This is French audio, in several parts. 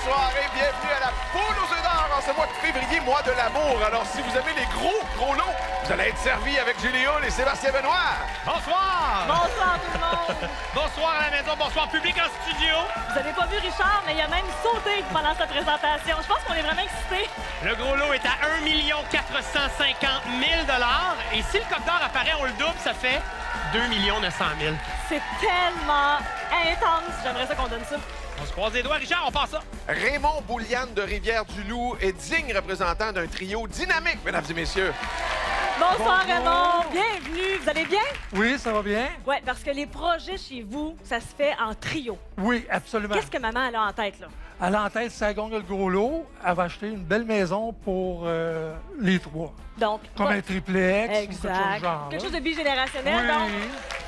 soirée. Bienvenue à la Poule aux œufs d'or en ce mois de février, mois de l'amour. Alors, si vous aimez les gros lots, vous allez être servi avec Julie Hull et Sébastien Benoît. Bonsoir! Bonsoir tout le monde! Bonsoir à la maison, bonsoir public en studio. Vous avez pas vu Richard, mais il a même sauté pendant sa présentation. Je pense qu'on est vraiment excités. Le gros lot est à 1 450 000 et si le coq d'or apparaît, on le double, ça fait 2 900 000. C'est tellement intense. J'aimerais ça qu'on donne ça. On se croise les doigts, Richard, on passe ça. Raymond Bouliane de Rivière-du-Loup est digne représentant d'un trio dynamique, mesdames et messieurs. Bonsoir Raymond, bienvenue. Vous allez bien? Oui, ça va bien? Oui, parce que les projets chez vous, ça se fait en trio. Oui, absolument. Qu'est-ce que maman a en tête, là? Elle a en tête, si elle gagne le gros lot, elle va acheter une belle maison pour les trois. Donc, Comme un triplex ou quelque chose exact. du genre. Quelque chose de bigénérationnel. Oui. Donc,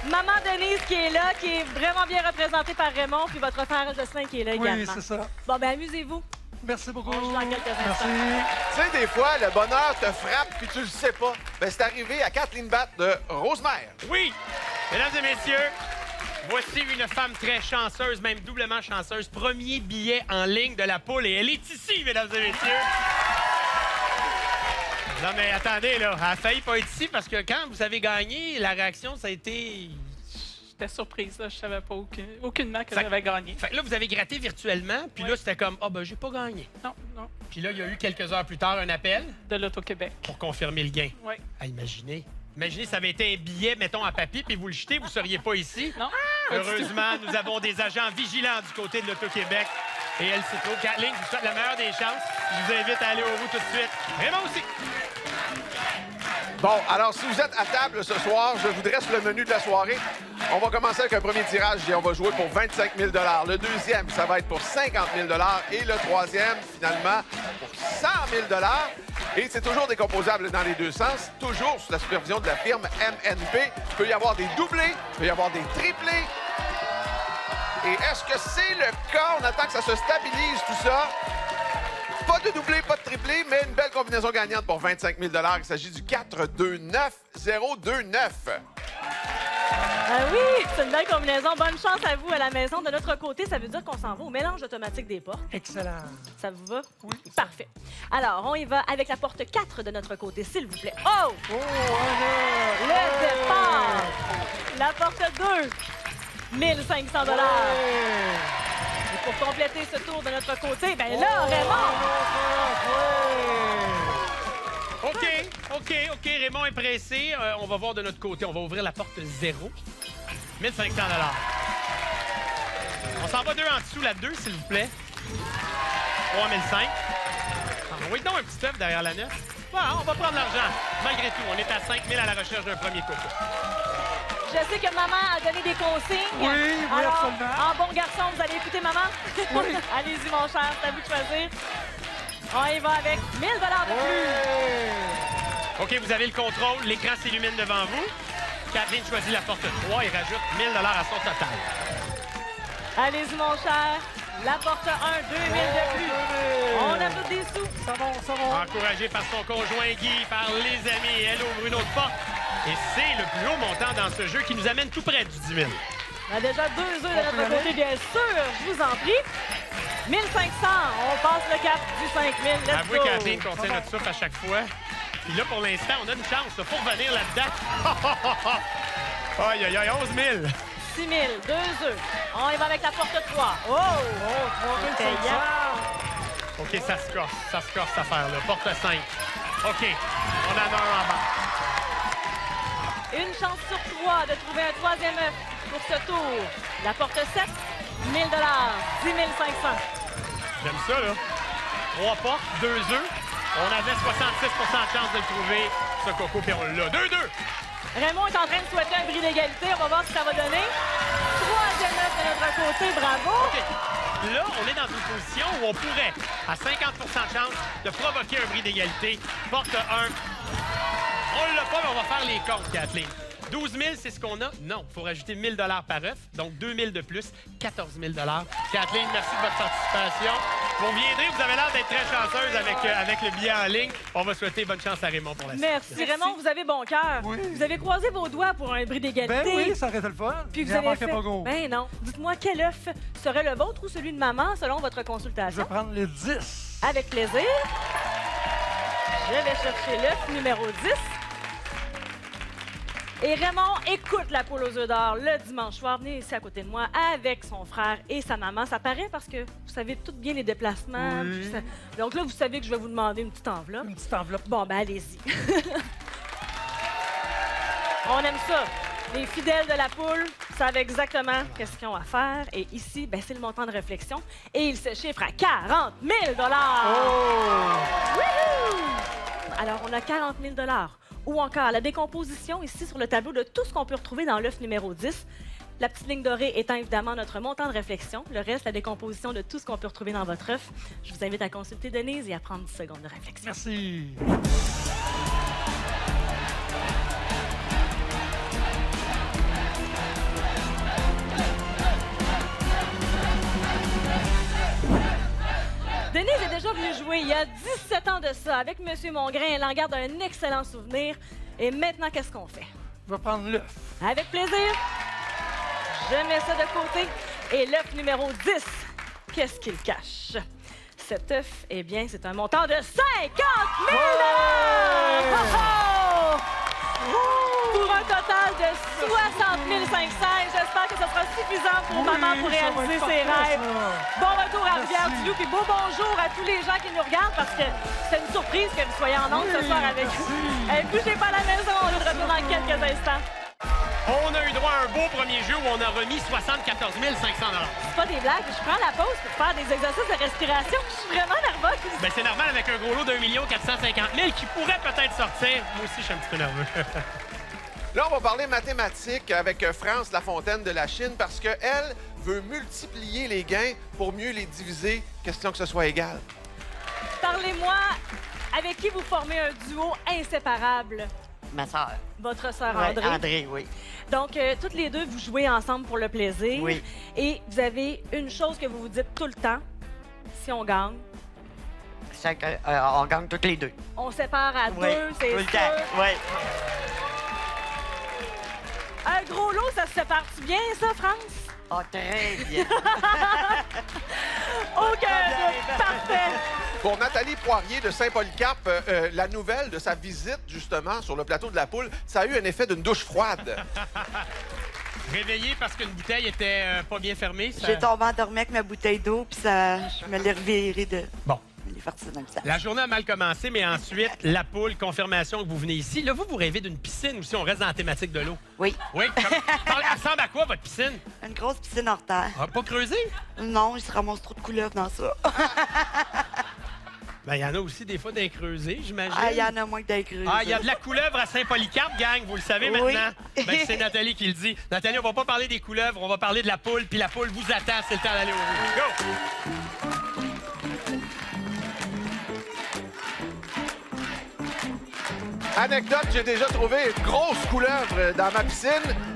maman Denise qui est là, qui est vraiment bien représentée par Raymond, puis votre frère Jocelyn qui est là Oui, également. c'est ça. Bon, ben amusez-vous. Merci beaucoup. On se voit dans quelques instants. Merci. Tu sais, des fois, le bonheur te frappe puis tu le sais pas. Ben, c'est arrivé à Kathleen Batt de Rosemère. Oui, mesdames et messieurs, voici une femme très chanceuse, même doublement chanceuse. Premier billet en ligne de la poule et elle est ici, mesdames et messieurs. Non, mais attendez, là, elle a failli pas être ici parce que quand vous avez gagné, la réaction, ça a été... J'étais surprise, là. Je savais pas aucunement que Fait- j'avais gagné. Fait que là, vous avez gratté virtuellement, puis là, c'était comme, ah, ben, j'ai pas gagné. Non, non. Puis là, il y a eu quelques heures plus tard un appel De l'Auto-Québec. pour confirmer le gain. Oui. Ah, imaginez. Imaginez, ça avait été un billet, mettons, à papier, puis vous le jetez, vous seriez pas ici. Non. Heureusement, nous avons des agents vigilants du côté de l'Auto-Québec. Et elle s'y trouve. Kathleen, je vous souhaite la meilleure des chances. Je vous invite à aller au roue tout de suite. Raymond aussi. Bon, alors, si vous êtes à table ce soir, je vous dresse le menu de la soirée. On va commencer avec un premier tirage et on va jouer pour 25 000 $. Le deuxième, ça va être pour 50 000 $. Et le troisième, finalement, pour 100 000 $. Et c'est toujours décomposable dans les deux sens, toujours sous la supervision de la firme MNP. Il peut y avoir des doublés, il peut y avoir des triplés. Et est-ce que c'est le cas? On attend que ça se stabilise, tout ça. Pas de doublé, pas de triplé, mais une belle combinaison gagnante pour 25 000 $. Il s'agit du 4-2-9-0-2-9. Ah oui, c'est une belle combinaison. Bonne chance à vous à la maison. De notre côté, ça veut dire qu'on s'en va au mélange automatique des portes. Excellent. Ça vous va? Oui. Parfait. Alors, on y va avec la porte 4 de notre côté, s'il vous plaît. Oh! Le départ! La porte 2, 1 500 $. Et pour compléter ce tour de notre côté, ben là, Raymond! OK, Raymond est pressé. On va voir de notre côté. On va ouvrir la porte 0. 1 500 $. On s'en va deux en dessous, la 2, s'il vous plaît. 3 500. Oui, donc un petit œuf derrière la 9. Bon, on va prendre l'argent. Malgré tout, on est à 5 000 à la recherche d'un premier coco. Je sais que maman a donné des consignes. Oui, Alors, absolument. en bon garçon, vous allez écouter maman? Oui. Allez-y, mon cher, c'est à vous de choisir. On y va avec 1 000 $ de plus. OK, vous avez le contrôle. L'écran s'illumine devant vous. Kathleen choisit la porte 3 et rajoute 1 000 $ à son total. Allez-y, mon cher. La porte 1, 2 000 de plus. On ajoute des sous. Ça va, ça va. Encouragée par son conjoint Guy, par les amis, elle ouvre une autre porte. Et c'est le plus haut montant dans ce jeu qui nous amène tout près du 10 000. On a déjà 2 œufs de notre côté, bien sûr. Je vous en prie. 1 500. On passe le cap du 5 000. Let's Avouez, go. Kathleen, qu'on tient notre souffle à chaque fois. Puis là, pour l'instant, on a une chance là, pour venir là-dedans. Aïe, aïe, aïe, 11 000. 6 000, 2 œufs. On y va avec la porte 3. Oh! 3 C'est 500. payant. OK, ça se corse cette affaire-là. Porte 5. OK, on en a un en bas. Une chance sur 3 de trouver un troisième œuf pour ce tour. La porte 7, 1 000 $, 10 500. J'aime ça, là. 3 portes, 2 œufs. On avait 66 % de chance de le trouver, ce coco, puis on l'a. 2-2. Raymond est en train de souhaiter un bris d'égalité. On va voir ce que ça va donner. Troisième œuf de notre côté. Bravo! OK. Là, on est dans une position où on pourrait, à 50 % de chance, de provoquer un bris d'égalité. Porte 1. On l'a pas, mais on va faire les comptes, Kathleen. 12 000, c'est ce qu'on a? Non. Il faut rajouter 1 000 par œuf. Donc, 2 000 de plus, 14 000 Kathleen, merci de votre participation. Vous viendrez, vous avez l'air d'être très chanceuse avec le billet en ligne. On va souhaiter bonne chance à Raymond pour la suite. Merci, Raymond, vous avez bon cœur. Oui. Vous avez croisé vos doigts pour un bris d'égalité. Ben oui, ça aurait été le fun. Puis Il vous en avez manquait fait... pas gros. Ben non. Dites-moi, quel œuf serait le vôtre ou celui de maman selon votre Je vais consultation? prendre les 10. Avec plaisir. Je vais chercher l'œuf numéro 10. Et Raymond écoute la poule aux œufs d'or le dimanche soir. Venez ici à côté de moi avec son frère et sa maman. Ça paraît parce que vous savez tout bien les déplacements. Oui. Puis donc là, vous savez que je vais vous demander une petite enveloppe. Une petite enveloppe. Bon, ben allez-y. On aime ça. Les fidèles de la poule savent exactement qu'est-ce qu'ils ont à faire. Et ici, ben, c'est le montant de réflexion. Et il se chiffre à 40 000 Oh! Wouhou! Alors, on a 40 000 ou encore la décomposition ici sur le tableau de tout ce qu'on peut retrouver dans l'œuf numéro 10. La petite ligne dorée étant évidemment notre montant de réflexion. Le reste, la décomposition de tout ce qu'on peut retrouver dans votre œuf. Je vous invite à consulter Denise et à prendre 10 secondes de réflexion. Merci. Denise est déjà venue jouer il y a 17 ans de ça avec M. Mongrain. Elle en garde un excellent souvenir. Et maintenant, qu'est-ce qu'on fait? Je vais prendre l'œuf. Avec plaisir. Je mets ça de côté. Et l'œuf numéro 10, qu'est-ce qu'il cache? Cet œuf, eh bien, c'est un montant de 50 000 Pour un total de 60 500. J'espère que ce sera suffisant pour maman pour réaliser ses rêves. Bon retour à Rivière-du-Loup, puis beau bonjour à tous les gens qui nous regardent parce que c'est une surprise que vous soyez en ondes ce soir avec nous. Et bougez pas à la maison, on est de retour dans quelques instants. On a eu droit à un beau premier jeu où on a remis 74 500 C'est pas des blagues, je prends la pause pour faire des exercices de respiration. Je suis vraiment nerveuse. Ben, c'est normal avec un gros lot d'1 450 000 qui pourrait peut-être sortir. Moi aussi, je suis un petit peu nerveux. Là, on va parler mathématiques avec France Lafontaine de la Chine parce qu'elle veut multiplier les gains pour mieux les diviser, question que ce soit égal. Parlez-moi avec qui vous formez un duo inséparable. Ma sœur. Votre sœur Ouais, André. André, oui. Donc, toutes les deux, vous jouez ensemble pour le plaisir. Oui. Et vous avez une chose que vous vous dites tout le temps. Si on gagne, On gagne toutes les deux. on sépare à Oui, deux, c'est tout le sûr. temps. Oui. Un gros lot, ça se sépare-tu bien, ça, France? Ah, très bien. Aucun doute. Parfait. Pour Nathalie Poirier de Saint-Polycarpe, la nouvelle de sa visite, justement, sur le plateau de la poule, ça a eu un effet d'une douche froide. Réveillé parce qu'une bouteille était pas bien fermée. Ça... J'ai tombé endormi avec ma bouteille d'eau, puis ça, je me l'ai reviré de. Bon. Je l'ai parti dans le sac. La journée a mal commencé, mais ensuite, la poule, confirmation que vous venez ici. Là, vous rêvez d'une piscine ou si on reste dans la thématique de l'eau? Oui, Oui. Elle ressemble à quoi, votre piscine? une grosse piscine hors terre. Ah, pas creusée? Non, il se ramasse trop de couleuvres dans ça. Ben, il y en a aussi des fois d'un creusé, j'imagine. Ah, il y en a moins que des creuses. Ah, il y a de la couleuvre à Saint-Polycarpe, gang, vous le savez Oui. maintenant. Ben, c'est Nathalie qui le dit. Nathalie, on va pas parler des couleuvres, on va parler de la poule, puis la poule vous attend, c'est le temps d'aller au bout. Go! Anecdote, j'ai déjà trouvé une grosse couleuvre dans ma piscine.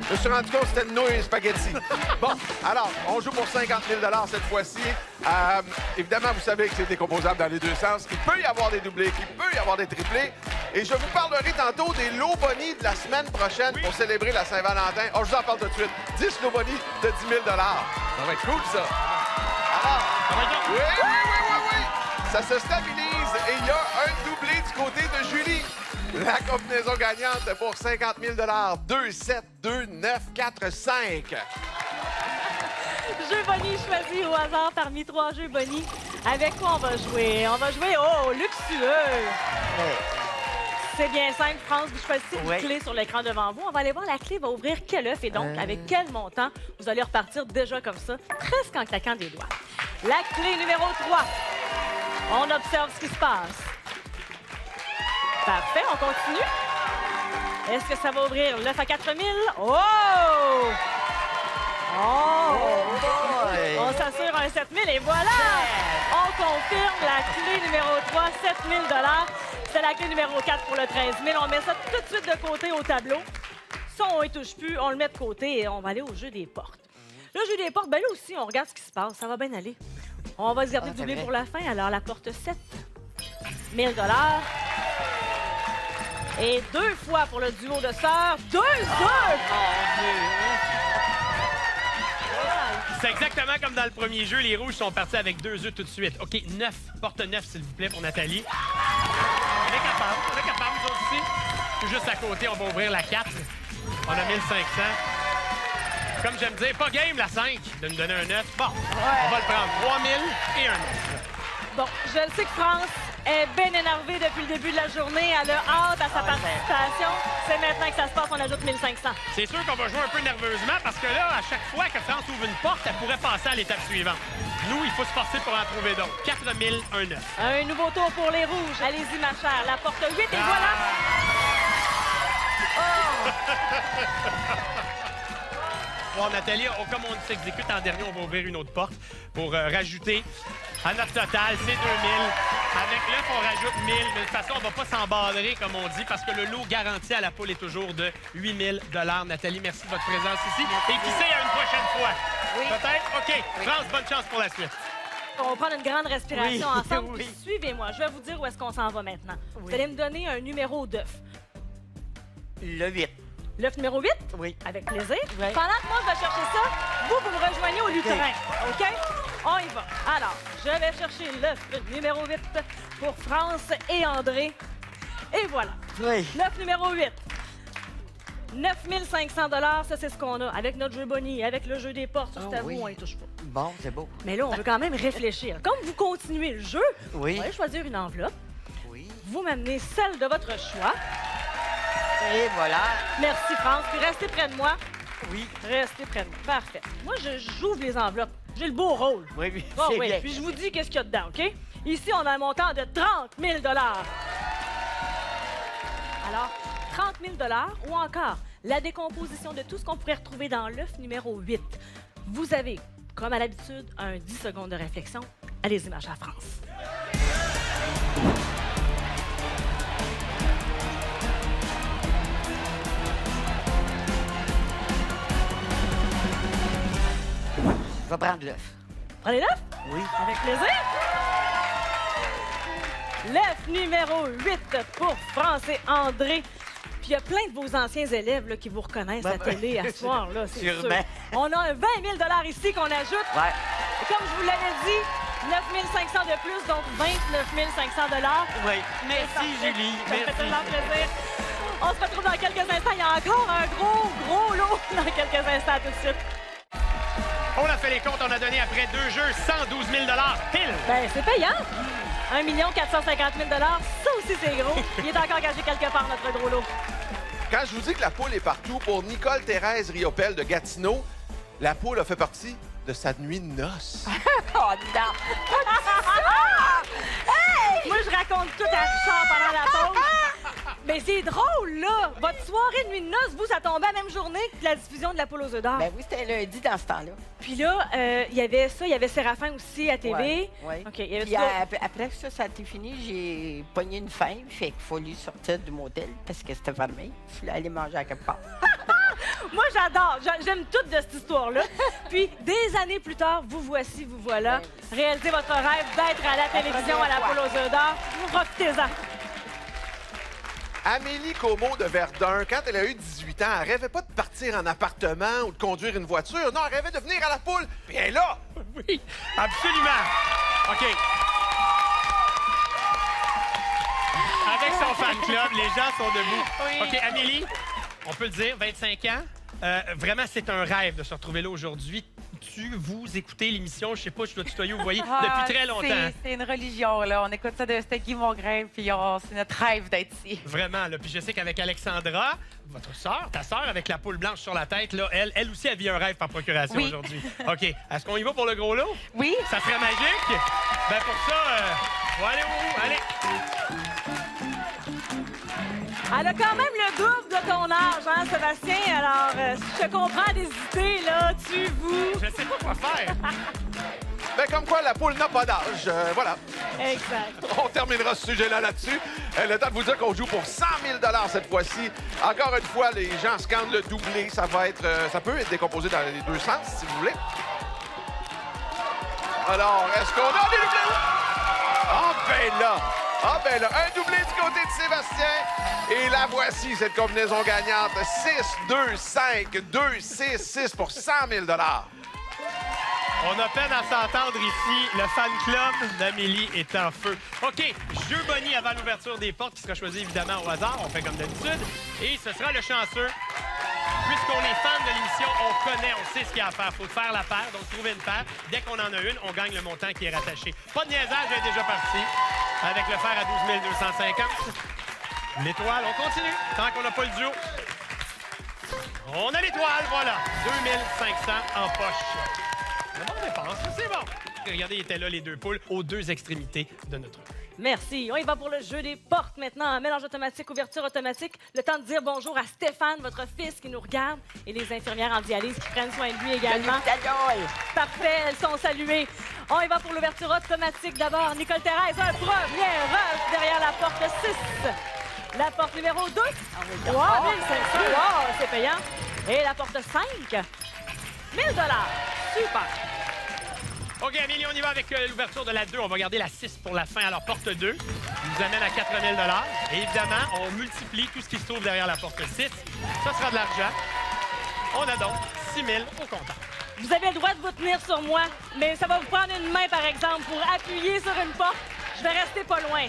Je me suis rendu compte que c'était une nouille spaghetti. Bon, alors, on joue pour 50 000 cette fois-ci. Évidemment, vous savez que c'est décomposable dans les deux sens. Il peut y avoir des doublés, il peut y avoir des triplés. Et je vous parlerai tantôt des lots bonnies de la semaine prochaine pour célébrer la Saint-Valentin. Oh, je vous en parle tout de suite. 10 lots bonnies de 10 000 Ça va être cool, ça. Alors, oui. Ça se stabilise et il y a un doublé du côté de Julie. La combinaison gagnante pour 50 000 2, 7, 2, 9, 4, 5. Jeu Bonnie choisi au hasard parmi 3 jeux Bonnie. Avec quoi on va jouer? On va jouer au luxueux. C'est bien simple, France. Vous choisissez une Oui. clé sur l'écran devant vous. On va aller voir la clé va ouvrir quel œuf et donc avec quel montant vous allez repartir déjà comme ça, presque en claquant des doigts. La clé numéro 3. On observe ce qui se passe. Parfait, on continue. Est-ce que ça va ouvrir l'œuf à 4 000? Oh! Oh! On s'assure un 7 000 et voilà! On confirme la clé numéro 3, 7 000 C'est la clé numéro 4 pour le 13 000. On met ça tout de suite de côté au tableau. Ça, on y touche plus, on le met de côté et on va aller au jeu des portes. Le jeu des portes, ben là aussi, on regarde ce qui se passe. Ça va bien aller. On va se garder Ah, du c'est doublé vrai. pour la fin. Alors, la porte 7, 1000 $. Et 2 fois pour le duo de sœurs, 2 œufs! C'est exactement comme dans le premier jeu. Les rouges sont partis avec 2 œufs tout de suite. OK, 9. Porte 9, s'il vous plaît, pour Nathalie. On est capable, nous autres aussi. Juste à côté, on va ouvrir la 4. On a 1500. Comme j'aime dire, pas game la 5 de nous donner un 9. Bon, on va le prendre. 3000 et un 9. Bon, je le sais que France est bien énervée depuis le début de la journée. Elle a hâte à sa participation. C'est maintenant que ça se passe, on ajoute 1500. C'est sûr qu'on va jouer un peu nerveusement parce que là, à chaque fois que France ouvre une porte, elle pourrait passer à l'étape suivante. Nous, il faut se forcer pour en trouver d'autres. 4000, un 9. Un nouveau tour pour les rouges. Allez-y, ma chère. La porte 8 et voilà. Bon, Nathalie, comme on s'exécute en dernier, on va ouvrir une autre porte pour rajouter à notre total, c'est 2000. Avec l'œuf, on rajoute 1000. Mais de toute façon, on va pas s'emballerer, comme on dit, parce que le lot garanti à la poule est toujours de 8000 $. Nathalie, merci de votre présence ici. Et qui sait, à une prochaine fois. Oui. Peut-être? OK. France, bonne chance pour la suite. On va prendre une grande respiration Oui, ensemble. oui. Puis suivez-moi. Je vais vous dire où est-ce qu'on s'en va maintenant. Vous allez me donner un numéro d'œuf. Le 8. L'œuf numéro 8? Oui. Avec plaisir. Oui. Pendant que moi, je vais chercher ça, vous me rejoignez au lutrin. OK? On y va. Alors, je vais chercher l'œuf numéro 8 pour France et André. Et voilà. Oui. L'œuf numéro 8. 9500 $, ça, c'est ce qu'on a. Avec notre jeu Bonnie, avec le jeu des portes, Ah, c'est à vous, oui. on y touche pas. Bon, c'est beau. Mais là, on veut quand même réfléchir. Comme vous continuez le jeu, Oui. vous allez choisir une enveloppe. Oui. Vous m'amenez celle de votre choix. Et voilà. Merci, France. Puis restez près de moi. Oui. Restez près de moi. Parfait. Moi, j'ouvre les enveloppes. J'ai le beau rôle. Oui, oui. Ah c'est oui. bien. Puis je vous dis qu'est-ce qu'il y a dedans, OK? Ici, on a un montant de 30 000 $. Alors, 30 000 $ ou encore la décomposition de tout ce qu'on pourrait retrouver dans l'œuf numéro 8. Vous avez, comme à l'habitude, un 10 secondes de réflexion. Allez-y, ma chère France. Je vais prendre l'œuf. Prenez l'œuf? Oui. Avec plaisir. L'œuf numéro 8 pour France et André. Puis il y a plein de vos anciens élèves là, qui vous reconnaissent à la télé à ce soir, là, c'est sûr. Sûrement. On a un 20 000 $ ici qu'on ajoute. Ouais. Et comme je vous l'avais dit, 9 500 de plus, donc 29 500 $. Oui. Merci, Julie. Ça me fait Merci. tellement plaisir. On se retrouve dans quelques instants. Il y a encore un gros lot dans quelques instants. À tout de suite. On a fait les comptes. On a donné après 2 jeux 112 000 $. Pile! Ben, c'est payant. 1 450 000 $. Ça aussi, c'est gros. Il est encore caché quelque part, notre gros lot. Quand je vous dis que la poule est partout, pour Nicole Thérèse Riopel de Gatineau, la poule a fait partie de sa nuit de noces. Oh non! Moi, je raconte tout à Richard pendant la pause. Mais c'est drôle, là. Votre soirée de nuit de noces, vous, ça tombait la même journée que la diffusion de la poule aux œufs d'or. Ben oui, c'était lundi dans ce temps-là. Puis là, il y avait ça. Il y avait Séraphin aussi à TV. Oui. OK, il y avait Puis tout- après ça, ça a été fini, j'ai pogné une faim, fait qu'il fallait sortir du motel parce que c'était fermé. Il fallait aller manger à quelque part. Moi, j'adore. J'aime tout de cette histoire-là. Puis, des années plus tard, vous voici, vous voilà. Réalisez votre rêve d'être à la télévision à la poule aux œufs d'or. Profitez-en. Amélie Como de Verdun, quand elle a eu 18 ans, elle rêvait pas de partir en appartement ou de conduire une voiture. Non, elle rêvait de venir à la poule. Puis elle est là. Oui, absolument. OK. Avec son fan club, les gens sont debout. OK, Amélie, on peut le dire, 25 ans. Vraiment, c'est un rêve de se retrouver là aujourd'hui. Vous écoutez l'émission, je sais pas, je dois tutoyer, vous voyez, depuis très longtemps. C'est une religion, là. On écoute ça de Guy Mongrain, puis c'est notre rêve d'être ici. Vraiment, là. Puis je sais qu'avec Alexandra, votre sœur, ta sœur avec la poule blanche sur la tête, là, elle aussi, elle vit un rêve par procuration Oui. aujourd'hui. OK. Est-ce qu'on y va pour le gros lot? Oui? Ça serait magique? Ben pour ça, on va aller où? Allez! Elle a quand même le double de ton âge, hein, Sébastien? Alors, je te comprends d'hésiter, là. Tu, vous. Je sais pas quoi faire. Ben, comme quoi, la poule n'a pas d'âge. Voilà. Exact. On terminera ce sujet-là là-dessus. Le temps de vous dire qu'on joue pour 100 000 cette fois-ci. Encore une fois, les gens scandent le doublé. Ça peut être décomposé dans les deux sens, si vous voulez. Alors, est-ce qu'on a des doublés? Ah, ben là, un doublé du côté de Sébastien. Et la voici, cette combinaison gagnante. 6, 2, 5, 2, 6, 6 pour 100 000 On a peine à s'entendre ici. Le fan club d'Amélie est en feu. OK, jeu Bonnie avant l'ouverture des portes qui sera choisi évidemment au hasard. On fait comme d'habitude. Et ce sera le chanceux. Puisqu'on est fan de l'émission, on connaît, on sait ce qu'il y a à faire. Il faut faire la paire, donc trouver une paire. Dès qu'on en a une, on gagne le montant qui est rattaché. Pas de niaisage, elle est déjà partie. Avec le fer à 12 250. L'étoile, on continue. Tant qu'on n'a pas le duo. On a l'étoile, voilà. 2500 en poche. La bonne dépense, c'est bon. Regardez, il était là, les deux poules, aux deux extrémités de notre jeu. Merci. On y va pour le jeu des portes maintenant. Mélange automatique, ouverture automatique. Le temps de dire bonjour à Stéphane, votre fils qui nous regarde, et les infirmières en dialyse qui prennent soin de lui également. Parfait, elles sont saluées. On y va pour l'ouverture automatique d'abord. Nicole Thérèse, un premier rush derrière la porte 6. La porte numéro 2. 3 500. Wow, c'est payant. Et la porte 5. 1000 $. Super. OK, Amélie, on y va avec l'ouverture de la 2. On va garder la 6 pour la fin. Alors, porte 2 nous amène à 4 000 $. Et évidemment, on multiplie tout ce qui se trouve derrière la porte 6. Ça sera de l'argent. On a donc 6 000 au comptant. Vous avez le droit de vous tenir sur moi, mais ça va vous prendre une main, par exemple, pour appuyer sur une porte. Je vais rester pas loin.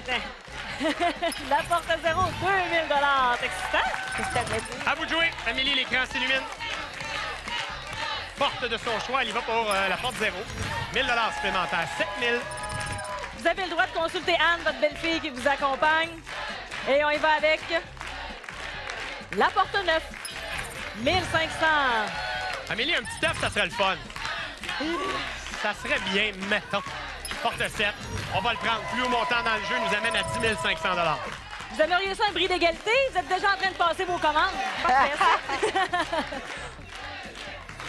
La porte 0, 2 000 $. C'est excitant. À vous de jouer. Amélie, l'écran s'illumine. Porte de son choix, elle y va pour la porte 0. 1 000 $ supplémentaires, 7 000. Vous avez le droit de consulter Anne, votre belle-fille qui vous accompagne. Et on y va avec la porte 9. 1500. Amélie, un petit œuf, ça serait le fun. Ça serait bien, mettons. Porte 7, on va le prendre. Plus haut montant dans le jeu nous amène à 10 500 $. Vous aimeriez ça un bris d'égalité? Vous êtes déjà en train de passer vos commandes. Parfait, ça.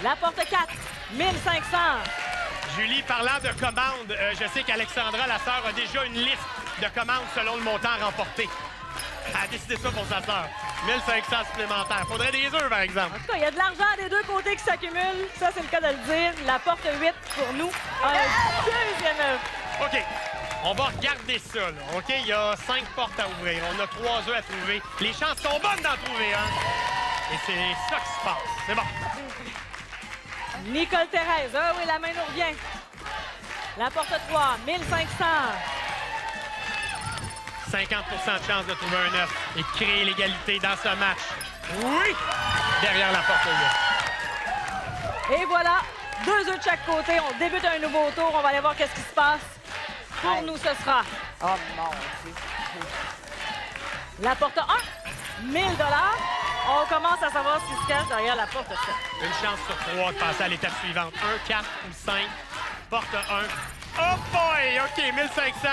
La porte 4, 1500. Julie, parlant de commandes, je sais qu'Alexandra, la sœur, a déjà une liste de commandes selon le montant remporté. Elle a décidé ça pour sa sœur. 1500 supplémentaires. Faudrait des œufs, par exemple. En tout cas, il y a de l'argent des deux côtés qui s'accumule. Ça, c'est le cas de le dire. La porte 8 pour nous. Un deuxième œuf. OK. On va regarder ça, là. OK? Il y a 5 portes à ouvrir. On a 3 œufs à trouver. Les chances sont bonnes d'en trouver, hein? Et c'est ça qui se passe. C'est bon. Nicole Thérèse. Ah oui, la main nous revient. La porte 3, 1500. 50 de chance de trouver un œuf et créer l'égalité dans ce match. Oui! Derrière la porte 8. Et voilà, 2 œufs de chaque côté. On débute un nouveau tour. On va aller voir qu'est-ce qui se passe. Pour nous, ce sera Oh mon Dieu. la porte 1, 1000 $. On commence à savoir ce qui se cache derrière la porte 7. Une chance sur 3 de passer à l'étape suivante. 1, 4 ou 5. Porte 1. Oh boy! OK, 1500.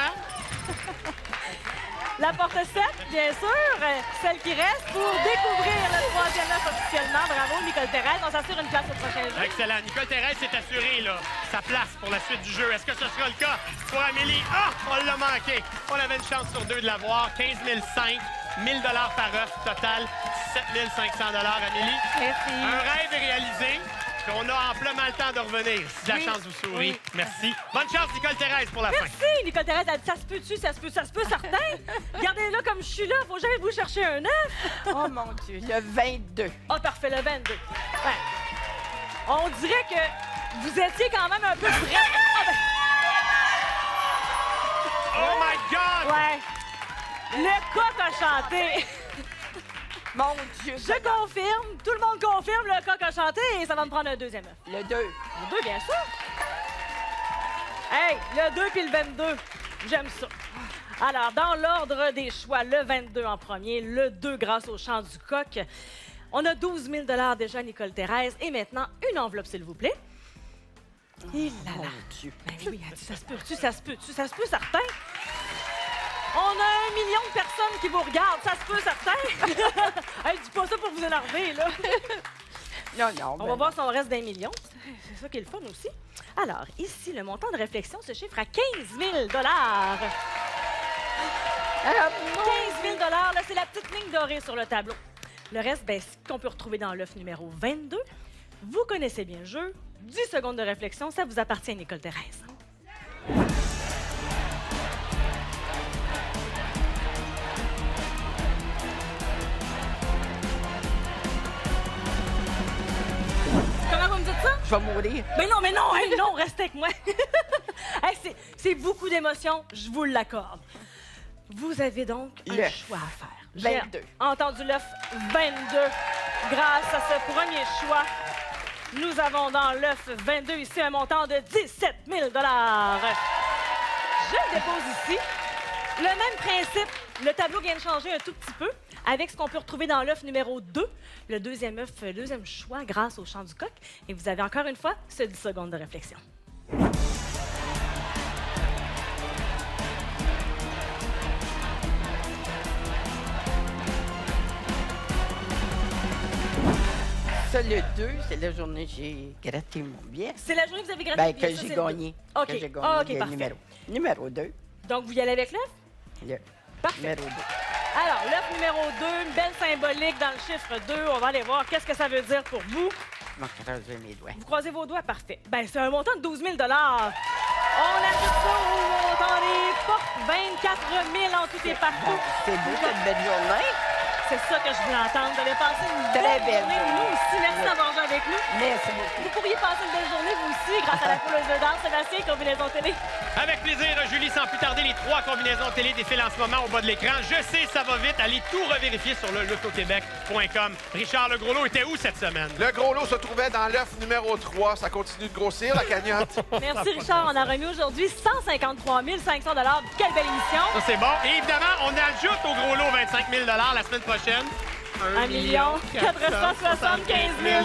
La porte 7, bien sûr, celle qui reste pour découvrir le 3e œuf officiellement. Bravo, Nicole Thérèse. On s'assure une place au prochain jeu. Excellent. Nicole Thérèse s'est assurée, là, sa place pour la suite du jeu. Est-ce que ce sera le cas pour Amélie? Ah! On l'a manqué. On avait une chance sur 2 de l'avoir. 15 500. 1000 $ par œuf. Total, 7 500 $, Amélie. Merci. Un rêve est réalisé. On a amplement le temps de revenir, si la chance vous sourit. Oui. Merci. Bonne chance, Nicole Thérèse, pour la fin. Merci, Nicole Thérèse. Elle dit, ça se peut-tu? Ça se peut, certain. Regardez-là comme je suis là. Faut jamais vous chercher un œuf. Oh mon Dieu, le 22. Ah, parfait, le 22. Ouais. On dirait que vous étiez quand même un peu prêts. Ah, ben, Oh my God! ouais. Le coq a chanté. Mon Dieu. Je confirme. Tout le monde confirme. Le coq a chanté et ça va me prendre un deuxième œuf. Le 2. Le 2, bien sûr. Hey, le 2 puis le 22. J'aime ça. Alors, dans l'ordre des choix, le 22 en premier, le 2 grâce au chant du coq. On a 12 000 $ déjà, Nicole Thérèse. Et maintenant, une enveloppe, s'il vous plaît. Et là, Mon là. Dieu. Ben oui, elle dit, ça se peut-tu, ça se peut-tu, ça se peut, certain. On a 1 million de personnes qui vous regardent, ça se peut, certain. Elle dit pas ça pour vous énerver, là. Non, non. On va voir si on reste d'un million. C'est ça qui est le fun aussi. Alors, ici, le montant de réflexion se chiffre à 15 000 15 000 là, c'est la petite ligne dorée sur le tableau. Le reste, ben, c'est ce qu'on peut retrouver dans l'œuf numéro 22. Vous connaissez bien le jeu. 10 secondes de réflexion, ça vous appartient, Nicole Thérèse. Comment vous me dites ça? Je vais mourir. Mais non, hey, non, restez avec moi. Hey, c'est beaucoup d'émotions, je vous l'accorde. Vous avez donc un L'œuf. choix à faire. 22. J'ai entendu l'œuf 22. Grâce à ce premier choix, nous avons dans l'œuf 22 ici un montant de 17 000 Je le dépose ici. Le même principe, le tableau vient de changer un tout petit peu avec ce qu'on peut retrouver dans l'œuf numéro 2, le deuxième œuf, deuxième choix grâce au chant du coq. Et vous avez encore une fois ce 10 secondes de réflexion. Ça, le 2, c'est la journée que j'ai gratté mon billet. C'est la journée que vous avez gratté Ben, le billet, que ça, j'ai c'est le gagné. deux. OK. Que j'ai gagné OK, le parfait. numéro. Numéro 2. Donc, vous y allez avec l'œuf? Le Parfait. numéro 2. Alors, l'œuf numéro 2, une belle symbolique dans le chiffre 2. On va aller voir qu'est-ce que ça veut dire pour vous. Je vais croiser mes doigts. Vous croisez vos doigts, parfait. Ben, c'est un montant de 12 000 On ajoute ça au montant des portes, 24 000 en tout et partout. C'est beau, cette belle journée. C'est ça que je voulais entendre. Vous allez passer une Très belle belle journée. journée. Nous aussi, merci d'avoir joué avec nous. Merci beaucoup. Vous pourriez passer une belle journée, vous aussi, grâce à la couleuse de danse. Sébastien, combinaison télé. Avec plaisir, Julie, sans plus tarder, les 3 combinaisons télé défilent en ce moment au bas de l'écran. Je sais, ça va vite. Allez tout revérifier sur le lotoquebec.com. Richard, le gros lot était où cette semaine? Le gros lot se trouvait dans l'œuf numéro 3. Ça continue de grossir, la cagnotte. Merci, Richard. On a remis aujourd'hui 153 500 Quelle belle émission. Ça, c'est bon. Et évidemment, on ajoute au gros lot 25 000 la semaine prochaine. 1 475 000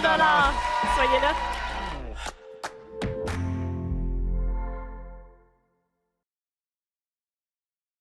Soyez là.